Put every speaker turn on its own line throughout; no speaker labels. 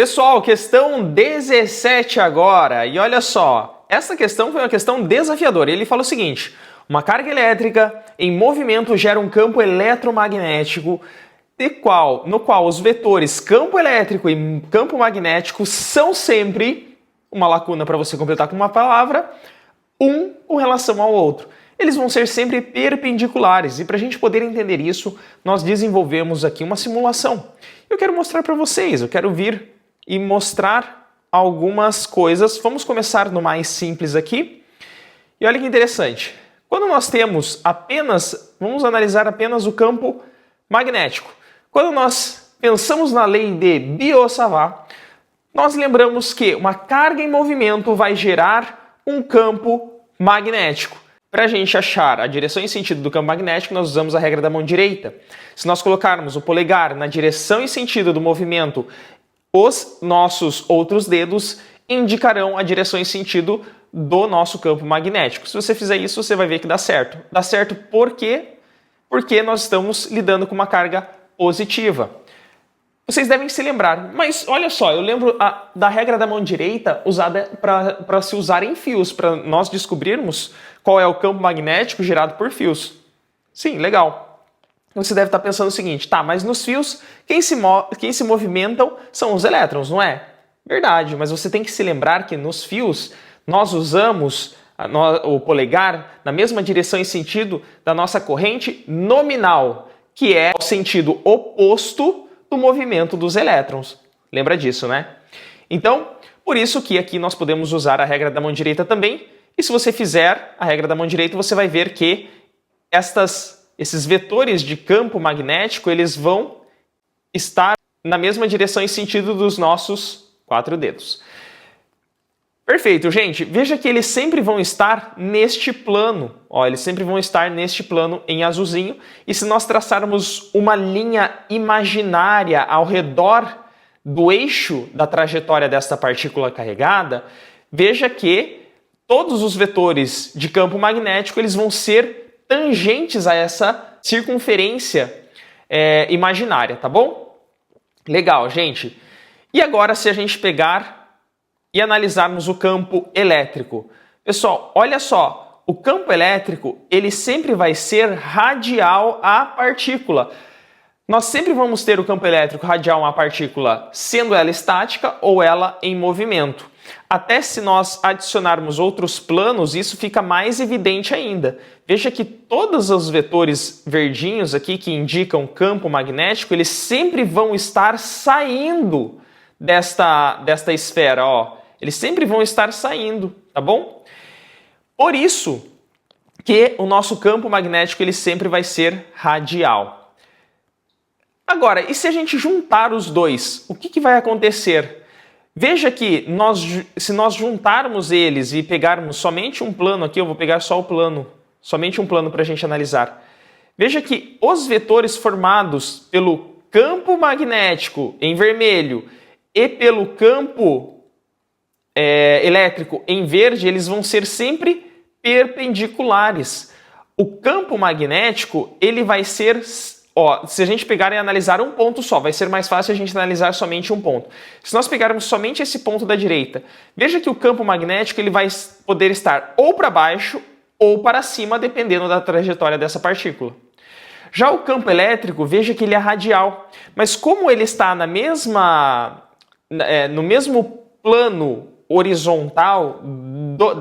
Pessoal, questão 17 agora, e olha só, essa questão foi uma questão desafiadora. Ele fala o seguinte: uma carga elétrica em movimento gera um campo eletromagnético no qual os vetores campo elétrico e campo magnético são sempre, uma lacuna para você completar com uma palavra, um com relação ao outro. Eles vão ser sempre perpendiculares, e para a gente poder entender isso, nós desenvolvemos aqui uma simulação. Eu quero mostrar para vocês, eu quero vir e mostrar algumas coisas. Vamos começar no mais simples aqui. E olha que interessante. Quando nós temos vamos analisar apenas o campo magnético. Quando nós pensamos na lei de Biot-Savart, nós lembramos que uma carga em movimento vai gerar um campo magnético. Para a gente achar a direção e sentido do campo magnético, nós usamos a regra da mão direita. Se nós colocarmos o polegar na direção e sentido do movimento, os nossos outros dedos indicarão a direção e sentido do nosso campo magnético. Se você fizer isso, você vai ver que dá certo. Dá certo por quê? Porque nós estamos lidando com uma carga positiva. Vocês devem se lembrar, mas olha só, eu lembro da regra da mão direita usada para se usar em fios, para nós descobrirmos qual é o campo magnético gerado por fios. Sim, legal. Você deve estar pensando o seguinte: tá, mas nos fios, quem se movimentam são os elétrons, não é? Verdade, mas você tem que se lembrar que nos fios nós usamos o polegar na mesma direção e sentido da nossa corrente nominal, que é o sentido oposto do movimento dos elétrons. Lembra disso, né? Então, por isso que aqui nós podemos usar a regra da mão direita também. E se você fizer a regra da mão direita, você vai ver que esses vetores de campo magnético, eles vão estar na mesma direção e sentido dos nossos 4 dedos. Perfeito, gente. Veja que eles sempre vão estar neste plano. Ó, eles sempre vão estar neste plano em azulzinho. E se nós traçarmos uma linha imaginária ao redor do eixo da trajetória desta partícula carregada, veja que todos os vetores de campo magnético eles vão ser tangentes a essa circunferência imaginária, tá bom? Legal, gente. E agora, se a gente pegar e analisarmos o campo elétrico. Pessoal, olha só, o campo elétrico ele sempre vai ser radial à partícula. Nós sempre vamos ter o campo elétrico radial a uma partícula, sendo ela estática ou ela em movimento. Até se nós adicionarmos outros planos, isso fica mais evidente ainda. Veja que todos os vetores verdinhos aqui que indicam campo magnético, eles sempre vão estar saindo desta esfera, ó. Eles sempre vão estar saindo, tá bom? Por isso que o nosso campo magnético ele sempre vai ser radial. Agora, e se a gente juntar os dois, o que vai acontecer? Veja que se nós juntarmos eles e pegarmos somente um plano aqui, eu vou pegar só o plano, somente um plano para a gente analisar. Veja que os vetores formados pelo campo magnético em vermelho e pelo campo elétrico em verde, eles vão ser sempre perpendiculares. O campo magnético, ele vai ser, ó, se a gente pegar e analisar um ponto só, vai ser mais fácil a gente analisar somente um ponto. Se nós pegarmos somente esse ponto da direita, veja que o campo magnético ele vai poder estar ou para baixo ou para cima, dependendo da trajetória dessa partícula. Já o campo elétrico, veja que ele é radial, mas como ele está no mesmo plano horizontal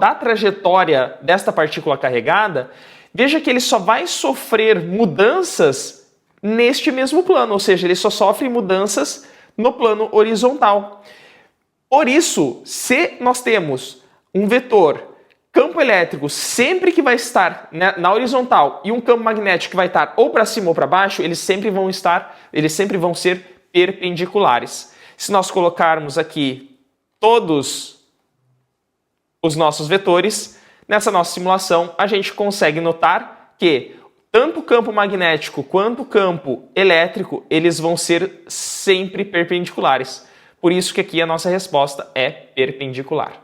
da trajetória desta partícula carregada, veja que ele só vai sofrer mudanças neste mesmo plano, ou seja, ele só sofre mudanças no plano horizontal. Por isso, se nós temos um vetor campo elétrico sempre que vai estar na horizontal e um campo magnético que vai estar ou para cima ou para baixo, eles sempre vão ser perpendiculares. Se nós colocarmos aqui todos os nossos vetores, nessa nossa simulação a gente consegue notar que tanto o campo magnético quanto o campo elétrico, eles vão ser sempre perpendiculares. Por isso que aqui a nossa resposta é perpendicular.